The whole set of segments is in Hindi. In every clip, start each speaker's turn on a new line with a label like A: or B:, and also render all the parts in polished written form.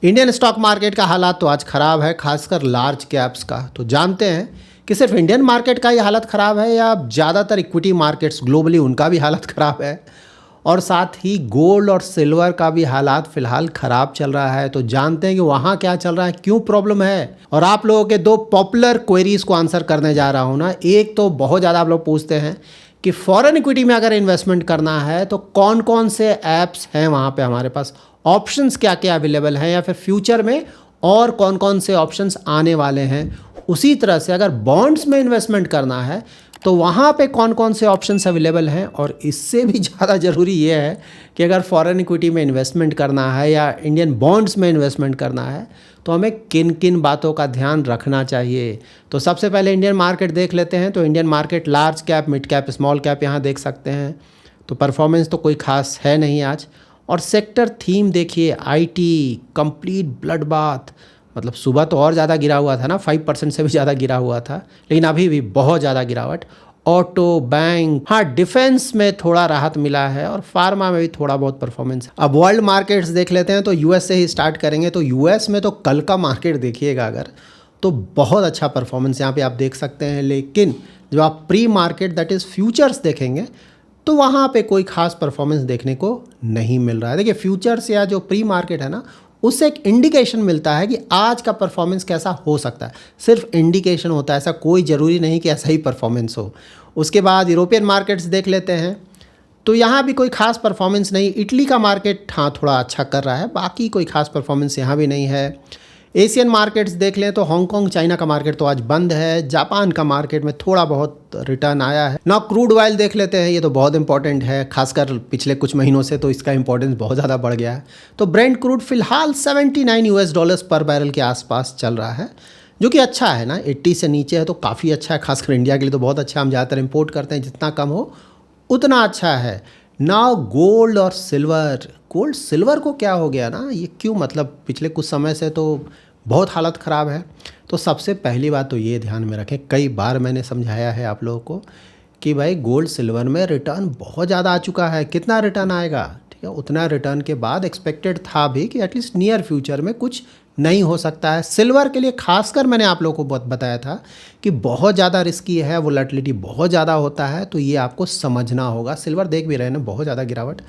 A: इंडियन स्टॉक मार्केट का हालात तो आज ख़राब है, खासकर लार्ज कैप्स का। तो जानते हैं कि सिर्फ इंडियन मार्केट का ही हालत ख़राब है या ज़्यादातर इक्विटी मार्केट्स ग्लोबली उनका भी हालत ख़राब है, और साथ ही गोल्ड और सिल्वर का भी हालात फ़िलहाल ख़राब चल रहा है। तो जानते हैं कि वहाँ क्या चल रहा है, क्यों प्रॉब्लम है, और आप लोगों के दो पॉपुलर क्वेरीज़ को आंसर करने जा रहा हूँ ना। एक तो बहुत ज़्यादा आप लोग पूछते हैं कि फॉरेन इक्विटी में अगर इन्वेस्टमेंट करना है तो कौन कौन से ऐप्स हैं वहाँ पे हमारे पास, ऑप्शंस क्या क्या अवेलेबल हैं, या फिर फ्यूचर में और कौन कौन से ऑप्शंस आने वाले हैं। उसी तरह से अगर बॉन्ड्स में इन्वेस्टमेंट करना है तो वहाँ पे कौन कौन से ऑप्शंस अवेलेबल हैं। और इससे भी ज़्यादा ज़रूरी ये है कि अगर फॉरेन इक्विटी में इन्वेस्टमेंट करना है या इंडियन बॉन्ड्स में इन्वेस्टमेंट करना है तो हमें किन किन बातों का ध्यान रखना चाहिए। तो सबसे पहले इंडियन मार्केट देख लेते हैं। तो Indian market large cap, mid cap, small cap यहाँ देख सकते हैं। तो परफॉर्मेंस तो कोई खास है नहीं आज। और सेक्टर थीम देखिए, आईटी कंप्लीट ब्लड बाथ, मतलब सुबह तो और ज़्यादा गिरा हुआ था ना, 5% से भी ज़्यादा गिरा हुआ था, लेकिन अभी भी बहुत ज़्यादा गिरावट। ऑटो, बैंक, हाँ डिफेंस में थोड़ा राहत मिला है, और फार्मा में भी थोड़ा बहुत परफॉर्मेंस है। अब वर्ल्ड मार्केट्स देख लेते हैं। तो यूएस से ही स्टार्ट करेंगे। तो यूएस में तो कल का मार्केट देखिएगा अगर, तो बहुत अच्छा परफॉर्मेंस यहाँ पे आप देख सकते हैं। लेकिन जब आप pre market that is futures देखेंगे तो वहाँ पे कोई खास परफॉर्मेंस देखने को नहीं मिल रहा है। देखिए फ्यूचर्स या जो प्री मार्केट है ना, उससे एक इंडिकेशन मिलता है कि आज का परफॉर्मेंस कैसा हो सकता है। सिर्फ इंडिकेशन होता है, ऐसा कोई ज़रूरी नहीं कि ऐसा ही परफॉर्मेंस हो। उसके बाद यूरोपियन मार्केट्स देख लेते हैं। तो यहाँ भी कोई खास परफॉर्मेंस नहीं। इटली का मार्केट हाँ थोड़ा अच्छा कर रहा है, बाकी कोई खास परफॉर्मेंस यहाँ भी नहीं है। एशियन मार्केट्स देख लें तो हांगकांग, चाइना का मार्केट तो आज बंद है। जापान का मार्केट में थोड़ा बहुत रिटर्न आया है ना। क्रूड ऑयल देख लेते हैं, ये तो बहुत इंपॉर्टेंट है, खासकर पिछले कुछ महीनों से तो इसका इंपॉर्टेंस बहुत ज़्यादा बढ़ गया है। तो ब्रेंट क्रूड फिलहाल $79 पर बैरल के आसपास चल रहा है, जो कि अच्छा है ना। 80 से नीचे है तो काफ़ी अच्छा है, खासकर इंडिया के लिए तो बहुत अच्छा है। हम ज़्यादातर इंपोर्ट करते हैं, जितना कम हो उतना अच्छा है ना। गोल्ड और सिल्वर, गोल्ड सिल्वर को क्या हो गया ना, ये क्यों, मतलब पिछले कुछ समय से तो बहुत हालत ख़राब है। तो सबसे पहली बात तो ये ध्यान में रखें, कई बार मैंने समझाया है आप लोगों को कि भाई गोल्ड सिल्वर में रिटर्न बहुत ज़्यादा आ चुका है। कितना रिटर्न आएगा, ठीक है, उतना रिटर्न के बाद एक्सपेक्टेड था भी कि एटलीस्ट नियर फ्यूचर में कुछ नहीं हो सकता है। सिल्वर के लिए खासकर मैंने आप लोगों को बताया था कि बहुत ज़्यादा रिस्की है, वोलेटिलिटी बहुत ज़्यादा होता है, तो ये आपको समझना होगा। सिल्वर देख भी रहे हैं ना, बहुत ज़्यादा गिरावट।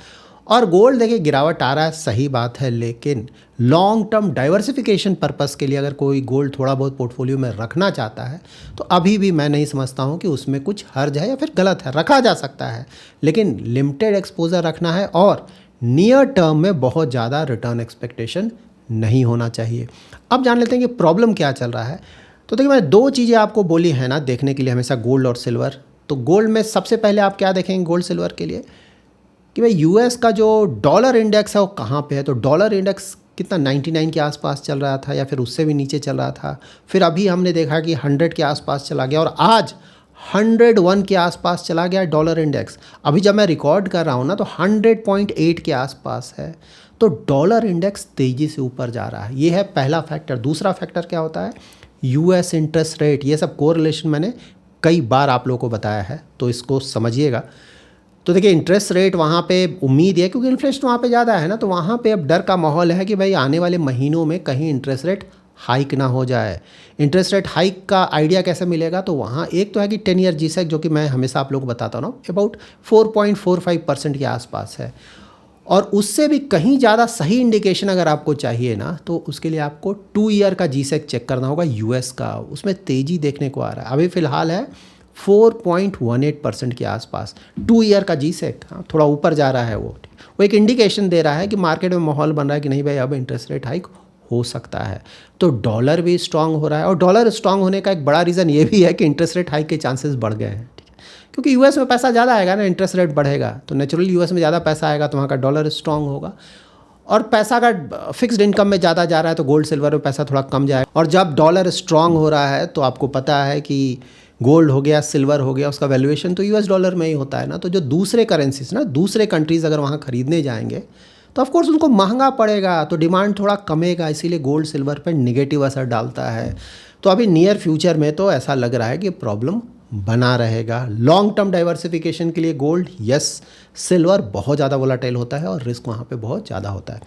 A: और गोल्ड देखिए गिरावट आ रहा है, सही बात है, लेकिन लॉन्ग टर्म डाइवर्सिफिकेशन पर्पस के लिए अगर कोई गोल्ड थोड़ा बहुत पोर्टफोलियो में रखना चाहता है तो अभी भी मैं नहीं समझता हूँ कि उसमें कुछ हर्ज है या फिर गलत है। रखा जा सकता है, लेकिन लिमिटेड एक्सपोजर रखना है, और नियर टर्म में बहुत ज़्यादा रिटर्न एक्सपेक्टेशन नहीं होना चाहिए। अब जान लेते हैं कि प्रॉब्लम क्या चल रहा है। तो देखिए मैं दो चीज़ें आपको बोली हैं ना देखने के लिए हमेशा, गोल्ड और सिल्वर। तो गोल्ड में सबसे पहले आप क्या देखेंगे गोल्ड सिल्वर के लिए कि भाई यूएस का जो डॉलर इंडेक्स है वो कहाँ पे है। तो डॉलर इंडेक्स कितना 99 के आसपास चल रहा था, या फिर उससे भी नीचे चल रहा था। फिर अभी हमने देखा कि 100 के आसपास चला गया, और आज 101 के आसपास चला गया डॉलर इंडेक्स। अभी जब मैं रिकॉर्ड कर रहा हूँ ना तो 100.8 के आसपास है। तो डॉलर इंडेक्स तेज़ी से ऊपर जा रहा है, ये है पहला फैक्टर। दूसरा फैक्टर क्या होता है, यूएस इंटरेस्ट रेट। ये सब कोरिलेशन मैंने कई बार आप लोगों को बताया है, तो इसको समझिएगा। तो देखिए इंटरेस्ट रेट वहाँ पे उम्मीद है, क्योंकि इन्फ्लेशन वहाँ पे ज़्यादा है ना, तो वहाँ पे अब डर का माहौल है कि भाई आने वाले महीनों में कहीं इंटरेस्ट रेट हाइक ना हो जाए। इंटरेस्ट रेट हाइक का आइडिया कैसे मिलेगा, तो वहाँ एक तो है कि 10 ईयर जीसेक, जो कि मैं हमेशा आप लोगों को बताता हूँ, अबाउट 4.45% के आसपास है। और उससे भी कहीं ज़्यादा सही इंडिकेशन अगर आपको चाहिए ना, तो उसके लिए आपको 2 ईयर का जीसेक चेक करना होगा यूएस का। उसमें तेज़ी देखने को आ रहा है, अभी फ़िलहाल है 4.18% के आसपास। 2 ईयर का जीसेक हाँ थोड़ा ऊपर जा रहा है, वो एक इंडिकेशन दे रहा है कि मार्केट में माहौल बन रहा है कि नहीं भाई अब इंटरेस्ट रेट हाइक हो सकता है। तो डॉलर भी स्ट्रांग हो रहा है, और डॉलर स्ट्रांग होने का एक बड़ा रीज़न ये भी है कि इंटरेस्ट रेट हाइक के चांसेस बढ़ गए हैं, ठीक है, क्योंकि यूएस में पैसा ज़्यादा आएगा ना, इंटरेस्ट रेट बढ़ेगा तो नेचुरली यूएस में ज़्यादा पैसा आएगा, तो वहाँ का डॉलर स्ट्रांग होगा। और पैसा का फिक्स्ड इनकम में ज़्यादा जा रहा है तो गोल्ड सिल्वर में पैसा थोड़ा कम जाएगा। और जब डॉलर स्ट्रांग हो रहा है तो आपको पता है कि गोल्ड हो गया, सिल्वर हो गया, उसका वैल्यूएशन तो यूएस डॉलर में ही होता है ना। तो जो दूसरे करेंसीज ना, दूसरे कंट्रीज़ अगर वहाँ ख़रीदने जाएंगे तो ऑफ कोर्स उनको महंगा पड़ेगा, तो डिमांड थोड़ा कमेगा, इसीलिए गोल्ड सिल्वर पर निगेटिव असर डालता है। तो अभी नियर फ्यूचर में तो ऐसा लग रहा है कि प्रॉब्लम बना रहेगा। लॉन्ग टर्म डाइवर्सिफिकेशन के लिए गोल्ड, यस। सिल्वर बहुत ज़्यादा वोलाटाइल होता है और रिस्क वहाँ पे बहुत ज़्यादा होता है।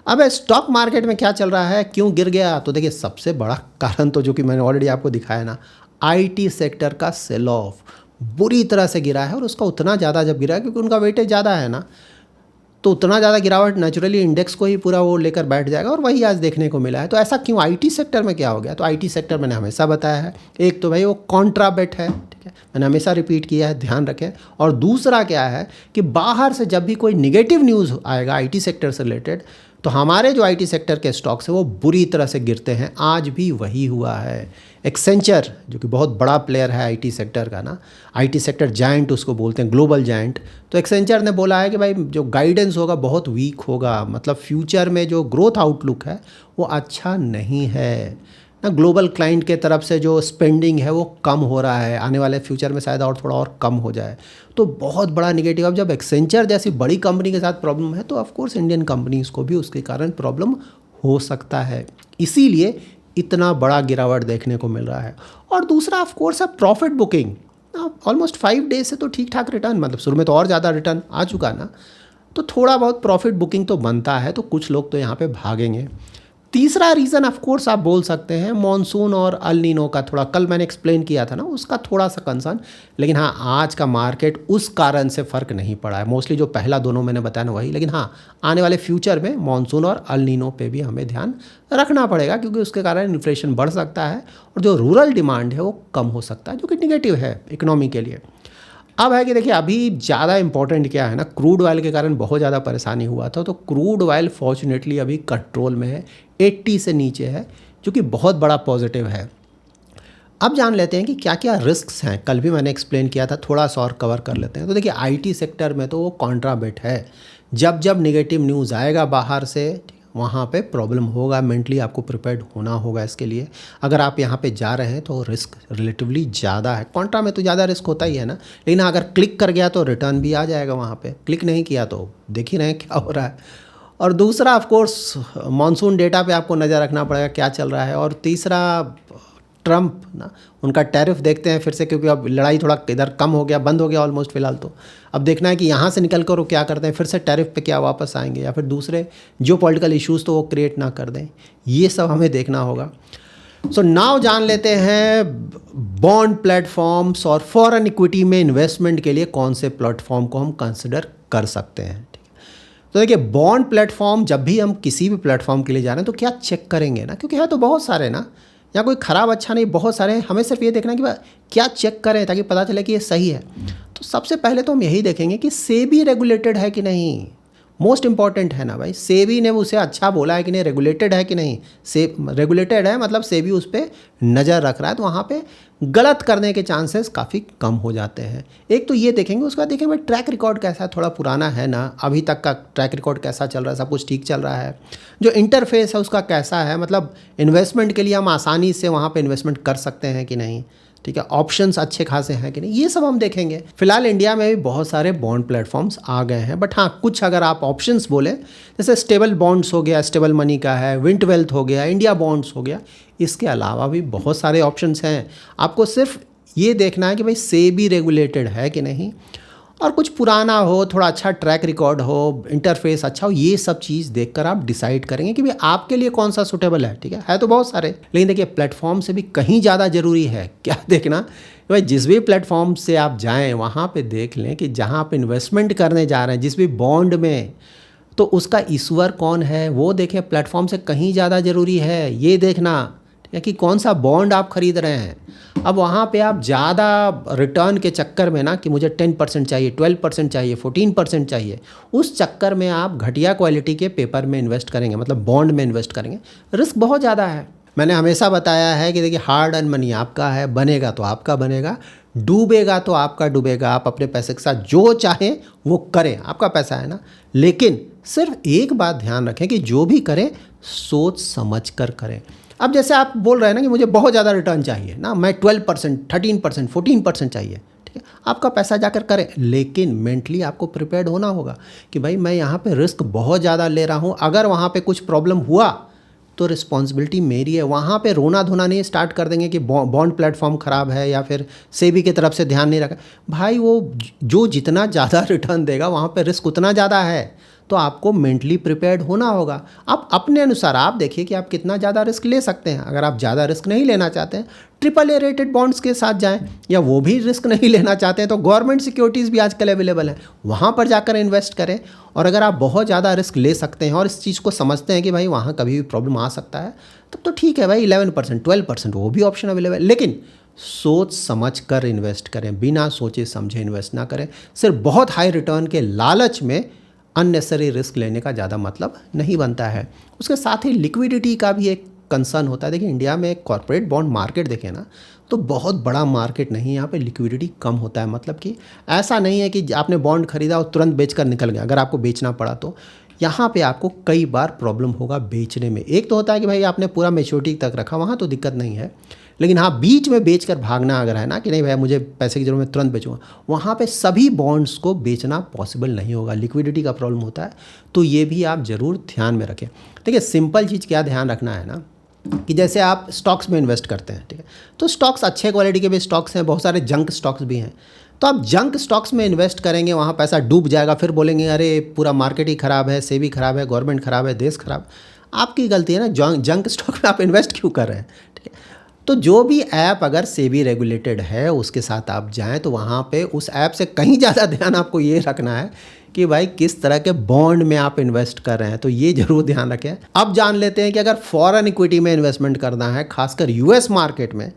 A: अब स्टॉक मार्केट में क्या चल रहा है, क्यों गिर गया, तो देखिए सबसे बड़ा कारण तो जो कि मैंने ऑलरेडी आपको दिखाया ना, आईटी सेक्टर का सेल ऑफ बुरी तरह से गिरा है। और उसका उतना ज़्यादा जब गिरा है क्योंकि उनका वेटेज ज़्यादा है ना, तो उतना ज़्यादा गिरावट नेचुरली इंडेक्स को ही पूरा वो लेकर बैठ जाएगा और वही आज देखने को मिला है। तो ऐसा क्यों, आईटी सेक्टर में क्या हो गया, तो आईटी सेक्टर मैंने हमेशा बताया है, एक तो भाई वो कॉन्ट्रा बेट है, ठीक है, मैंने हमेशा रिपीट किया है, ध्यान रखें। और दूसरा क्या है कि बाहर से जब भी कोई निगेटिव न्यूज़ आएगा आईटी सेक्टर से रिलेटेड, तो हमारे जो आईटी सेक्टर के स्टॉक्स हैं वो बुरी तरह से गिरते हैं। आज भी वही हुआ है। एक्सेंचर जो कि बहुत बड़ा प्लेयर है आईटी सेक्टर का ना, आईटी सेक्टर जायंट उसको बोलते हैं, ग्लोबल जायंट, तो एक्सेंचर ने बोला है कि भाई जो गाइडेंस होगा बहुत वीक होगा, मतलब फ्यूचर में जो ग्रोथ आउटलुक है वो अच्छा नहीं है ना। ग्लोबल क्लाइंट के तरफ से जो स्पेंडिंग है वो कम हो रहा है, आने वाले फ्यूचर में शायद और थोड़ा और कम हो जाए, तो बहुत बड़ा निगेटिव। अब जब एक्सेंचर जैसी बड़ी कंपनी के साथ प्रॉब्लम है तो ऑफकोर्स इंडियन कंपनीज़ को भी उसके कारण प्रॉब्लम हो सकता है, इसीलिए इतना बड़ा गिरावट देखने को मिल रहा है। और दूसरा ऑफकोर्स है प्रॉफिट बुकिंग। ऑलमोस्ट 5 डेज से तो ठीक ठाक रिटर्न, मतलब शुरू में तो और ज़्यादा रिटर्न आ चुका ना, तो थोड़ा बहुत प्रॉफिट बुकिंग तो बनता है, तो कुछ लोग तो यहाँ पे भागेंगे। तीसरा रीज़न ऑफ कोर्स आप बोल सकते हैं मॉनसून और अल नीनो का, थोड़ा कल मैंने एक्सप्लेन किया था ना, उसका थोड़ा सा कंसर्न। लेकिन हाँ, आज का मार्केट उस कारण से फ़र्क नहीं पड़ा है, मोस्टली जो पहला दोनों मैंने बताया ना वही। लेकिन हाँ, आने वाले फ्यूचर में मॉनसून और अल नीनो पे भी हमें ध्यान रखना पड़ेगा, क्योंकि उसके कारण इन्फ्लेशन बढ़ सकता है और जो रूरल डिमांड है वो कम हो सकता है, जो कि निगेटिव है इकोनॉमी के लिए। अब है कि देखिए अभी ज़्यादा इंपॉर्टेंट क्या है ना, क्रूड ऑयल के कारण बहुत ज़्यादा परेशानी हुआ था, तो क्रूड ऑयल फॉर्चुनेटली अभी कंट्रोल में है, 80 से नीचे है, जो कि बहुत बड़ा पॉजिटिव है। अब जान लेते हैं कि क्या क्या रिस्क्स हैं, कल भी मैंने एक्सप्लेन किया था, थोड़ा सा और कवर कर लेते हैं। तो देखिए आईटी सेक्टर में तो वो कॉन्ट्रा बेट है, जब जब नेगेटिव न्यूज़ आएगा बाहर से वहाँ पे प्रॉब्लम होगा, मेंटली आपको प्रिपेयर्ड होना होगा इसके लिए। अगर आप यहाँ पे जा रहे हैं तो रिस्क रिलेटिवली ज़्यादा है, कॉन्ट्रा में तो ज़्यादा रिस्क होता ही है ना, लेकिन अगर क्लिक कर गया तो रिटर्न भी आ जाएगा वहाँ पे, क्लिक नहीं किया तो देख ही रहे हैं क्या हो रहा है। और दूसरा ऑफ कोर्स मॉनसून डेटा पे आपको नज़र रखना पड़ेगा क्या चल रहा है। और तीसरा ट्रम्प ना, उनका टैरिफ देखते हैं फिर से, क्योंकि अब लड़ाई थोड़ा इधर कम हो गया, बंद हो गया ऑलमोस्ट फिलहाल। तो अब देखना है कि यहाँ से निकल कर वो क्या करते हैं, फिर से टैरिफ पे क्या वापस आएंगे या फिर दूसरे जो पॉलिटिकल इश्यूज़ तो वो क्रिएट ना कर दें, ये सब हमें देखना होगा। सो नाउ जान लेते हैं बॉन्ड प्लेटफॉर्म्स और फॉरेन इक्विटी में इन्वेस्टमेंट के लिए कौन से प्लेटफॉर्म को हम कंसिडर कर सकते हैं। तो देखिए बॉन्ड प्लेटफॉर्म, जब भी हम किसी भी प्लेटफॉर्म के लिए जा रहे हैं तो क्या चेक करेंगे ना, क्योंकि है तो बहुत सारे ना, या कोई ख़राब अच्छा नहीं, बहुत सारे हैं, हमें सिर्फ ये देखना है कि क्या चेक करें ताकि पता चले कि ये सही है। तो सबसे पहले तो हम यही देखेंगे कि सेबी रेगुलेटेड है कि नहीं, मोस्ट इंपॉर्टेंट है ना भाई, सेबी ने उसे अच्छा बोला है कि नहीं, रेगुलेटेड है कि नहीं। रेगुलेटेड है मतलब सेबी उस पर नज़र रख रहा है, तो वहाँ पे गलत करने के चांसेस काफ़ी कम हो जाते हैं। एक तो ये देखेंगे, उसके बाद देखेंगे भाई ट्रैक रिकॉर्ड कैसा है, थोड़ा पुराना है ना, अभी तक का ट्रैक रिकॉर्ड कैसा चल रहा है, सब कुछ ठीक चल रहा है। जो इंटरफेस है उसका कैसा है, मतलब इन्वेस्टमेंट के लिए हम आसानी से वहाँ पे इन्वेस्टमेंट कर सकते हैं कि नहीं, ठीक है, ऑप्शंस अच्छे खासे हैं कि नहीं, ये सब हम देखेंगे। फिलहाल इंडिया में भी बहुत सारे बॉन्ड प्लेटफॉर्म्स आ गए हैं, बट हाँ कुछ अगर आप ऑप्शंस बोले, जैसे स्टेबल बॉन्ड्स हो गया, स्टेबल मनी का है, विंट वेल्थ हो गया, इंडिया बॉन्ड्स हो गया, इसके अलावा भी बहुत सारे ऑप्शंस हैं। आपको सिर्फ ये देखना है कि भाई सेबी रेगुलेटेड है कि नहीं, और कुछ पुराना हो, थोड़ा अच्छा ट्रैक रिकॉर्ड हो, इंटरफेस अच्छा हो, ये सब चीज़ देखकर आप डिसाइड करेंगे कि भाई आपके लिए कौन सा सूटेबल है। ठीक है तो बहुत सारे, लेकिन देखिए प्लेटफॉर्म से भी कहीं ज़्यादा ज़रूरी है क्या देखना, भाई जिस भी प्लेटफॉर्म से आप जाएं वहाँ पे देख लें कि जहाँ आप इन्वेस्टमेंट करने जा रहे हैं जिस भी बॉन्ड में, तो उसका इशूअर कौन है वो देखें। प्लेटफॉर्म से कहीं ज़्यादा ज़रूरी है ये देखना, ठीक है, कि कौन सा बॉन्ड आप ख़रीद रहे हैं। अब वहाँ पे आप ज़्यादा रिटर्न के चक्कर में ना, कि मुझे 10% चाहिए, 12% चाहिए, 14% चाहिए, उस चक्कर में आप घटिया क्वालिटी के पेपर में इन्वेस्ट करेंगे, मतलब बॉन्ड में इन्वेस्ट करेंगे, रिस्क बहुत ज़्यादा है। मैंने हमेशा बताया है कि देखिए हार्ड अर्न मनी आपका है, बनेगा तो आपका बनेगा, डूबेगा तो आपका डूबेगा। आप अपने पैसे के साथ जो चाहें वो करें, आपका पैसा है ना, लेकिन सिर्फ एक बात ध्यान रखें कि जो भी करें सोच समझ कर करें। अब जैसे आप बोल रहे हैं ना कि मुझे बहुत ज़्यादा रिटर्न चाहिए ना, मैं 12%, 13%, 14% चाहिए, ठीक है, आपका पैसा जाकर करें, लेकिन मेंटली आपको प्रिपेयर्ड होना होगा कि भाई मैं यहाँ पे रिस्क बहुत ज़्यादा ले रहा हूँ, अगर वहाँ पे कुछ प्रॉब्लम हुआ तो रिस्पॉन्सिबिलिटी मेरी है। वहाँ पे रोना धोना नहीं स्टार्ट कर देंगे कि बॉन्ड प्लेटफॉर्म ख़राब है या फिर सेबी की तरफ से ध्यान नहीं रखा। भाई वो जो जितना ज़्यादा रिटर्न देगा वहाँ पे रिस्क उतना ज़्यादा है, तो आपको मेंटली प्रिपेयर्ड होना होगा। आप अपने अनुसार आप देखिए कि आप कितना ज़्यादा रिस्क ले सकते हैं। अगर आप ज़्यादा रिस्क नहीं लेना चाहते हैं, AAA रेटेड बॉन्ड्स के साथ जाएं, या वो भी रिस्क नहीं लेना चाहते हैं तो गवर्नमेंट सिक्योरिटीज़ भी आजकल अवेलेबल हैं, वहाँ पर जाकर इन्वेस्ट करें। और अगर आप बहुत ज़्यादा रिस्क ले सकते हैं और इस चीज़ को समझते हैं कि भाई वहाँ कभी भी प्रॉब्लम आ सकता है, तब तो ठीक है भाई, 11% 12% वो भी ऑप्शन अवेलेबल है। लेकिन सोच समझ कर इन्वेस्ट करें, बिना सोचे समझे इन्वेस्ट ना करें। सिर्फ बहुत हाई रिटर्न के लालच में अननेसेसरी रिस्क लेने का ज़्यादा मतलब नहीं बनता है। उसके साथ ही लिक्विडिटी का भी एक कंसर्न होता है। देखिए इंडिया में कॉर्पोरेट बॉन्ड मार्केट देखें ना, तो बहुत बड़ा मार्केट नहीं है, यहाँ पे लिक्विडिटी कम होता है। मतलब कि ऐसा नहीं है कि आपने बॉन्ड खरीदा और तुरंत बेचकर निकल गया। अगर आपको बेचना पड़ा तो यहाँ पे आपको कई बार प्रॉब्लम होगा बेचने में। एक तो होता है कि भाई आपने पूरा मैच्योरिटी तक रखा, वहाँ तो दिक्कत नहीं है। लेकिन हाँ, बीच में बेचकर भागना अगर है ना कि नहीं भाई मुझे पैसे की जरूरत, मैं तुरंत बेचूंगा, वहाँ पे सभी बॉन्ड्स को बेचना पॉसिबल नहीं होगा, लिक्विडिटी का प्रॉब्लम होता है। तो ये भी आप ज़रूर ध्यान में रखें। देखिए सिंपल चीज़ क्या ध्यान रखना है ना, कि जैसे आप स्टॉक्स में इन्वेस्ट करते हैं, ठीक है, तो स्टॉक्स अच्छे क्वालिटी के भी स्टॉक्स हैं, बहुत सारे जंक स्टॉक्स भी हैं। तो आप जंक स्टॉक्स में इन्वेस्ट करेंगे, वहाँ पैसा डूब जाएगा, फिर बोलेंगे अरे पूरा मार्केट ही ख़राब है, सेबी ख़राब है, गवर्नमेंट ख़राब है, देश ख़राब। आपकी गलती है ना, जंक स्टॉक में आप इन्वेस्ट क्यों कर रहे हैं, ठीक है। तो जो भी ऐप अगर सेबी रेगुलेटेड है उसके साथ आप जाएं, तो वहाँ पे उस ऐप से कहीं ज़्यादा ध्यान आपको ये रखना है कि भाई किस तरह के बॉन्ड में आप इन्वेस्ट कर रहे हैं, तो ये जरूर ध्यान रखें। अब जान लेते हैं कि अगर फॉरेन इक्विटी में इन्वेस्टमेंट करना है, खासकर यूएस मार्केट में,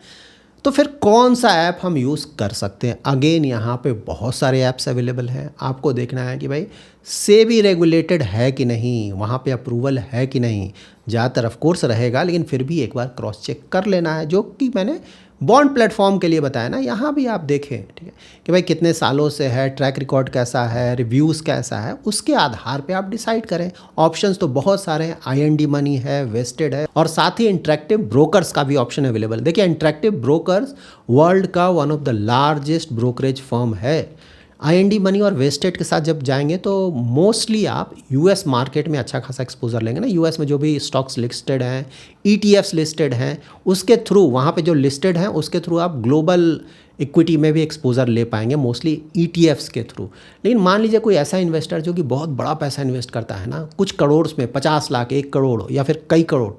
A: तो फिर कौन सा ऐप हम यूज़ कर सकते हैं। अगेन यहाँ पे बहुत सारे ऐप्स अवेलेबल हैं। आपको देखना है कि भाई सेबी रेगुलेटेड है कि नहीं, वहाँ पे अप्रूवल है कि नहीं। ज़्यादातर ऑफ कोर्स रहेगा, लेकिन फिर भी एक बार क्रॉस चेक कर लेना है, जो कि मैंने बॉन्ड प्लेटफॉर्म के लिए बताया ना। यहाँ भी आप देखें, ठीक है, कि भाई कितने सालों से है, ट्रैक रिकॉर्ड कैसा है, रिव्यूज़ कैसा है, उसके आधार पे आप डिसाइड करें। ऑप्शंस तो बहुत सारे हैं, IND मनी है, वेस्टेड है, और साथ ही इंटरेक्टिव ब्रोकर्स का भी ऑप्शन अवेलेबल। देखिए इंटरेक्टिव ब्रोकर्स वर्ल्ड का one of the largest brokerage firm है। IND मनी और वेस्टेड के साथ जब जाएंगे तो मोस्टली आप यूएस मार्केट में अच्छा खासा एक्सपोजर लेंगे ना। यूएस में जो भी स्टॉक्स लिस्टेड हैं, ETFs लिस्टेड हैं, उसके थ्रू, वहाँ पे जो लिस्टेड हैं उसके थ्रू आप ग्लोबल इक्विटी में भी एक्सपोजर ले पाएंगे, मोस्टली ETFs के थ्रू। लेकिन मान लीजिए कोई ऐसा इन्वेस्टर जो कि बहुत बड़ा पैसा इन्वेस्ट करता है ना, कुछ करोड़ में, 50 लाख, 1 करोड़ या फिर कई करोड़,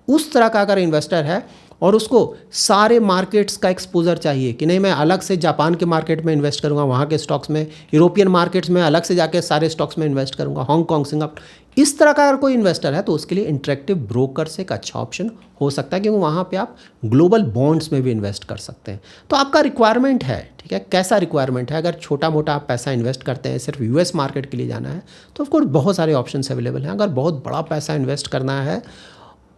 A: उस तरह का अगर इन्वेस्टर है और उसको सारे मार्केट्स का एक्सपोजर चाहिए कि नहीं मैं अलग से जापान के मार्केट में इन्वेस्ट करूंगा, वहाँ के स्टॉक्स में, यूरोपियन मार्केट्स में अलग से जाके सारे स्टॉक्स में इन्वेस्ट करूंगा, हांगकांग, सिंगापुर, इस तरह का अगर कोई इन्वेस्टर है तो उसके लिए इंटरेक्टिव ब्रोकर्स एक अच्छा ऑप्शन हो सकता है, क्योंकि वहाँ पे आप ग्लोबल बॉन्ड्स में भी इन्वेस्ट कर सकते हैं। तो आपका रिक्वायरमेंट है, ठीक है, कैसा रिक्वायरमेंट है। अगर छोटा मोटा आप पैसा इन्वेस्ट करते हैं, सिर्फ यूएस मार्केट के लिए जाना है, तो ऑफकोर्स बहुत सारे ऑप्शन अवेलेबल हैं। अगर बहुत बड़ा पैसा इन्वेस्ट करना है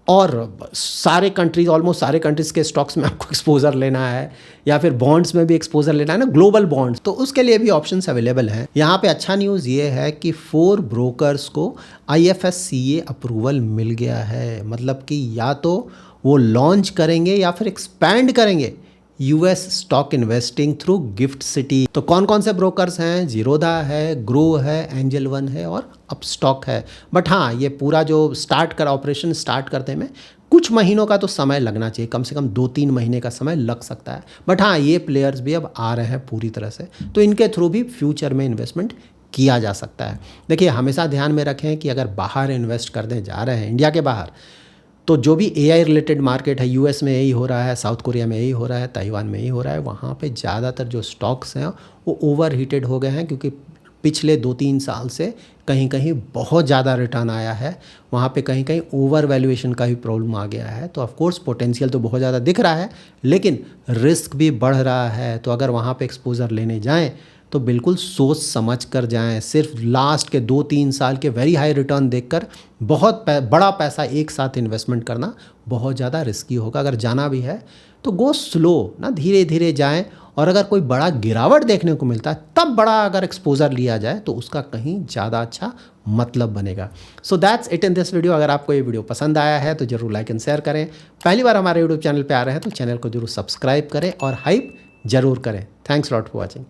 A: और सारे कंट्रीज, ऑलमोस्ट सारे कंट्रीज़ के स्टॉक्स में आपको एक्सपोजर लेना है, या फिर बॉन्ड्स में भी एक्सपोजर लेना है ना, ग्लोबल बॉन्ड्स, तो उसके लिए भी ऑप्शंस अवेलेबल हैं। यहाँ पे अच्छा न्यूज़ ये है कि 4 ब्रोकर्स को IFSCA अप्रूवल मिल गया है। मतलब कि या तो वो लॉन्च करेंगे या फिर एक्सपैंड करेंगे US stock investing through gift city. तो कौन कौन से ब्रोकर्स हैं? जीरोधा है, ग्रो है, एंजल वन है और अपस्टॉक है। बट हाँ, ये पूरा जो ऑपरेशन स्टार्ट करते में कुछ महीनों का तो समय लगना चाहिए, कम से कम 2-3 महीने का समय लग सकता है। बट हाँ, ये प्लेयर्स भी अब आ रहे हैं पूरी तरह से, तो इनके थ्रू भी फ्यूचर में इन्वेस्टमेंट किया जा सकता है। देखिए हमेशा ध्यान में रखें कि अगर बाहर इन्वेस्ट करने जा रहे हैं, इंडिया के बाहर, तो जो भी AI रिलेटेड मार्केट है, US में यही हो रहा है, साउथ कोरिया में यही हो रहा है, ताइवान में यही हो रहा है, वहाँ पे ज़्यादातर जो स्टॉक्स हैं वो ओवर हीटेड हो गए हैं, क्योंकि पिछले 2-3 साल से कहीं कहीं बहुत ज़्यादा रिटर्न आया है, वहाँ पे कहीं कहीं ओवर वैल्यूएशन का भी प्रॉब्लम आ गया है। तो ऑफकोर्स पोटेंशियल तो बहुत ज़्यादा दिख रहा है, लेकिन रिस्क भी बढ़ रहा है। तो अगर वहाँ पे एक्सपोजर लेने जाएं तो बिल्कुल सोच समझ कर जाएं। सिर्फ लास्ट के 2-3 साल के वेरी हाई रिटर्न देखकर बहुत बड़ा पैसा एक साथ इन्वेस्टमेंट करना बहुत ज़्यादा रिस्की होगा। अगर जाना भी है तो गो स्लो ना, धीरे धीरे जाएं। और अगर कोई बड़ा गिरावट देखने को मिलता है तब बड़ा अगर एक्सपोजर लिया जाए तो उसका कहीं ज़्यादा अच्छा मतलब बनेगा। So that's it in this video. अगर आपको ये वीडियो पसंद आया है तो ज़रूर लाइक एंड शेयर करें। पहली बार हमारे यूट्यूब चैनल पर आ रहे हैं तो चैनल को जरूर सब्सक्राइब करें और हाइप ज़रूर करें। Thanks lot for watching.